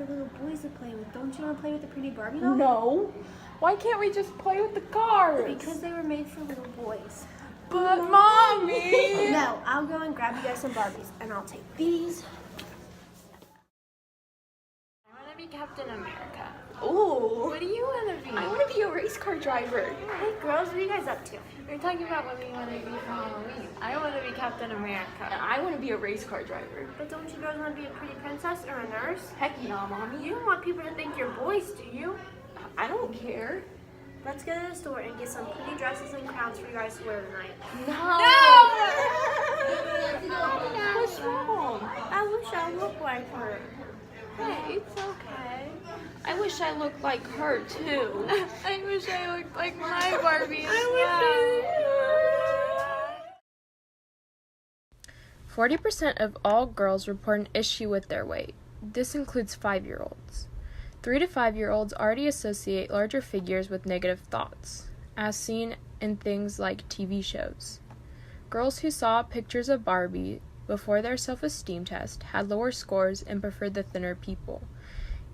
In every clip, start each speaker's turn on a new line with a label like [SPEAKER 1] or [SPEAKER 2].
[SPEAKER 1] for little boys to play with. Don't you want to play with the pretty Barbie doll?
[SPEAKER 2] No. Why can't we just play with the cars?
[SPEAKER 1] Because they were made for little boys.
[SPEAKER 2] But Mommy!
[SPEAKER 1] No, I'll go and grab you guys some Barbies, and I'll take these.
[SPEAKER 3] I want to be Captain America.
[SPEAKER 2] Ooh.
[SPEAKER 3] What do you want to be?
[SPEAKER 2] I want to be a race car driver.
[SPEAKER 1] Hey girls, what are you guys up to?
[SPEAKER 3] We're talking about what we want to be for Halloween. I want to be Captain America.
[SPEAKER 2] And I want to be a race car driver.
[SPEAKER 1] But don't you girls want to be a pretty princess or a nurse?
[SPEAKER 2] Heck yeah, Mommy.
[SPEAKER 1] You don't want people to think you're boys, do you?
[SPEAKER 2] I don't care.
[SPEAKER 1] Let's go to the store and get some pretty dresses and crowns for you guys to wear tonight.
[SPEAKER 2] No! What's wrong?
[SPEAKER 1] I wish I looked like her.
[SPEAKER 3] Hey, it's okay.
[SPEAKER 2] I wish I looked like her too.
[SPEAKER 3] I wish I looked like my Barbie.
[SPEAKER 4] 40% of all girls report an issue with their weight. This includes 5-year-olds. 3 to 5-year-olds already associate larger figures with negative thoughts, as seen in things like TV shows. Girls who saw pictures of Barbie before their self-esteem test had lower scores and preferred the thinner people,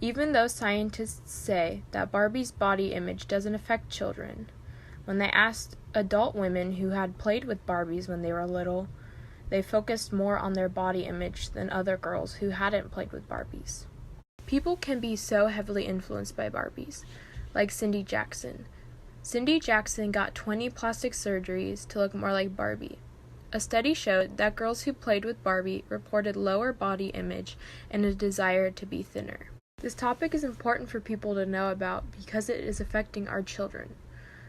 [SPEAKER 4] even though scientists say that Barbie's body image doesn't affect children. When they asked adult women who had played with Barbies when they were little, they focused more on their body image than other girls who hadn't played with Barbies. People can be so heavily influenced by Barbies, like Cindy Jackson. Cindy Jackson got 20 plastic surgeries to look more like Barbie. A study showed that girls who played with Barbie reported lower body image and a desire to be thinner. This topic is important for people to know about because it is affecting our children.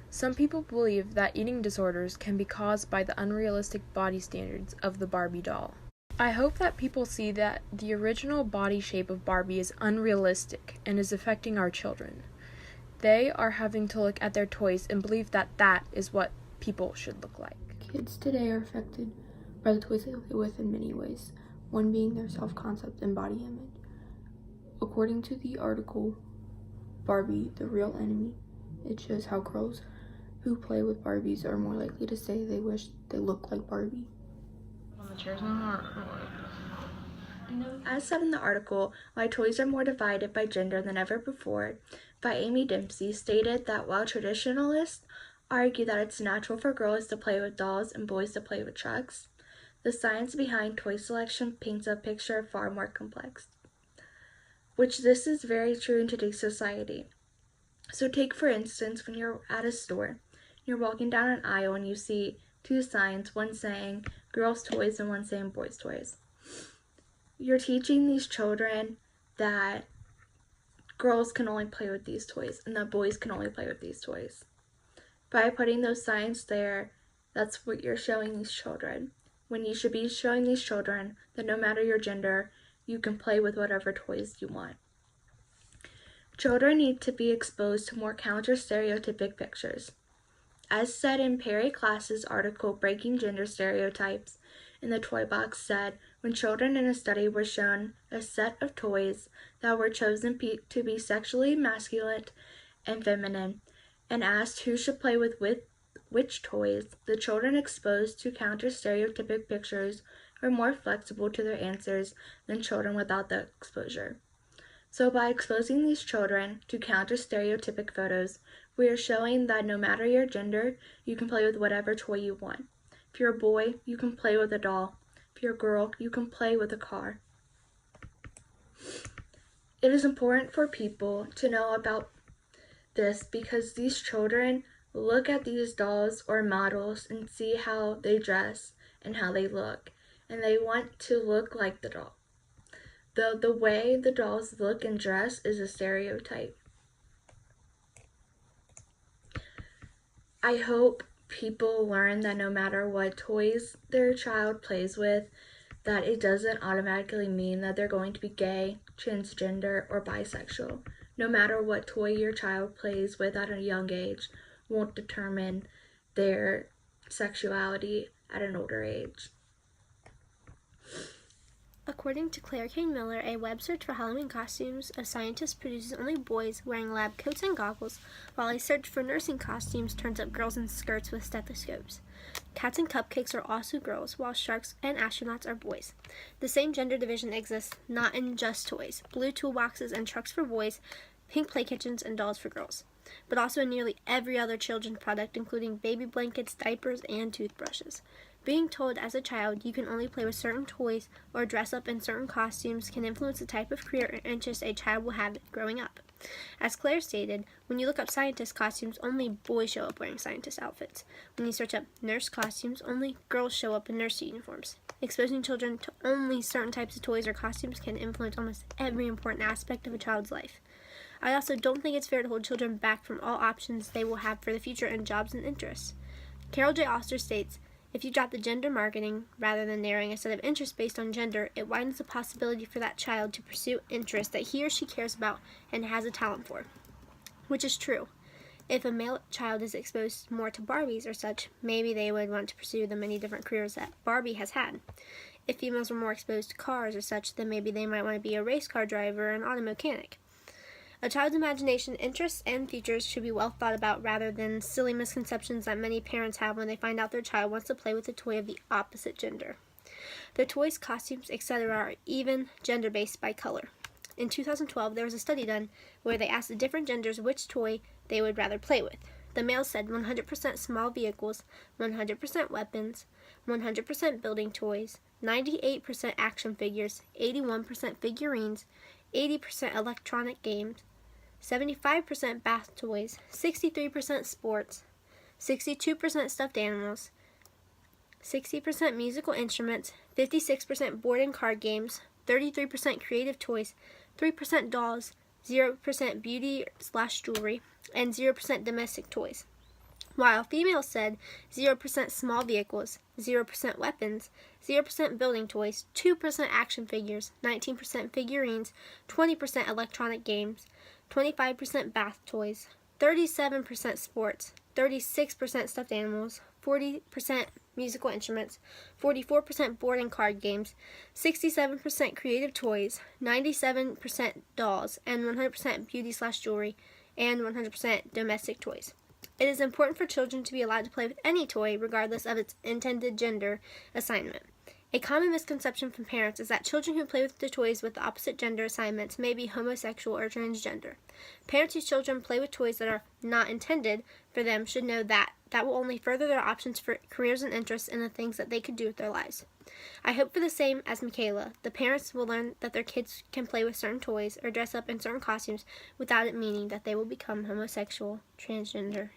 [SPEAKER 4] Some people believe that eating disorders can be caused by the unrealistic body standards of the Barbie doll. I hope that people see that the original body shape of Barbie is unrealistic and is affecting our children. They are having to look at their toys and believe that that is what people should look like. Kids today are affected by the toys they play with in many ways, one being their self-concept and body image. According to the article, Barbie, the Real Enemy, it shows how girls who play with Barbies are more likely to say they wish they looked like Barbie.
[SPEAKER 3] On the chairs now,
[SPEAKER 5] As said in the article, Why Toys Are More Divided by Gender Than Ever Before, by Amy Dempsey, stated that while traditionalists argue that it's natural for girls to play with dolls and boys to play with trucks, the science behind toy selection paints a picture far more complex. Which this is very true in today's society. So take for instance when you're at a store, you're walking down an aisle and you see 2 signs, one saying girls' toys and one saying boys' toys. You're teaching these children that girls can only play with these toys and that boys can only play with these toys. By putting those signs there, that's what you're showing these children. When you should be showing these children that no matter your gender, you can play with whatever toys you want. Children need to be exposed to more counter-stereotypic pictures. As said in Perry Class's article, Breaking Gender Stereotypes, in the Toy Box said, when children in a study were shown a set of toys that were chosen to be sexually masculine and feminine, and asked who should play with which toys, the children exposed to counter-stereotypic pictures were more flexible to their answers than children without the exposure. So by exposing these children to counter-stereotypic photos, we are showing that no matter your gender, you can play with whatever toy you want. If you're a boy, you can play with a doll. If you're a girl, you can play with a car. It is important for people to know about this because these children look at these dolls or models and see how they dress and how they look, and they want to look like the doll. The way the dolls look and dress is a stereotype. I hope people learn that no matter what toys their child plays with, that it doesn't automatically mean that they're going to be gay, transgender, or bisexual. No matter what toy your child plays with at a young age won't determine their sexuality at an older age.
[SPEAKER 1] According to Claire Kane Miller, a web search for Halloween costumes of scientists produces only boys wearing lab coats and goggles, while a search for nursing costumes turns up girls in skirts with stethoscopes. Cats and cupcakes are also girls, while sharks and astronauts are boys. The same gender division exists not in just toys, blue toolboxes and trucks for boys, pink play kitchens and dolls for girls, but also in nearly every other children's product, including baby blankets, diapers, and toothbrushes. Being told as a child you can only play with certain toys or dress up in certain costumes can influence the type of career or interest a child will have growing up. As Claire stated, when you look up scientist costumes, only boys show up wearing scientist outfits. When you search up nurse costumes, only girls show up in nurse uniforms. Exposing children to only certain types of toys or costumes can influence almost every important aspect of a child's life. I also don't think it's fair to hold children back from all options they will have for the future in jobs and interests. Carol J. Oster states, if you drop the gender marketing, rather than narrowing a set of interests based on gender, it widens the possibility for that child to pursue interests that he or she cares about and has a talent for. Which is true. If a male child is exposed more to Barbies or such, maybe they would want to pursue the many different careers that Barbie has had. If females were more exposed to cars or such, then maybe they might want to be a race car driver or an auto mechanic. A child's imagination, interests, and futures should be well thought about rather than silly misconceptions that many parents have when they find out their child wants to play with a toy of the opposite gender. The toys, costumes, etc. are even gender-based by color. In 2012, there was a study done where they asked the different genders which toy they would rather play with. The males said 100% small vehicles, 100% weapons, 100% building toys, 98% action figures, 81% figurines, 80% electronic games, 75% bath toys, 63% sports, 62% stuffed animals, 60% musical instruments, 56% board and card games, 33% creative toys, 3% dolls, 0% beauty/jewelry, and 0% domestic toys. While females said 0% small vehicles, 0% weapons, 0% building toys, 2% action figures, 19% figurines, 20% electronic games, 25% bath toys, 37% sports, 36% stuffed animals, 40% musical instruments, 44% board and card games, 67% creative toys, 97% dolls, and 100% beauty/jewelry, and 100% domestic toys. It is important for children to be allowed to play with any toy, regardless of its intended gender assignment. A common misconception from parents is that children who play with the toys with the opposite gender assignments may be homosexual or transgender. Parents whose children play with toys that are not intended for them should know that will only further their options for careers and interests in the things that they could do with their lives. I hope for the same as Michaela. The parents will learn that their kids can play with certain toys or dress up in certain costumes without it meaning that they will become homosexual, transgender,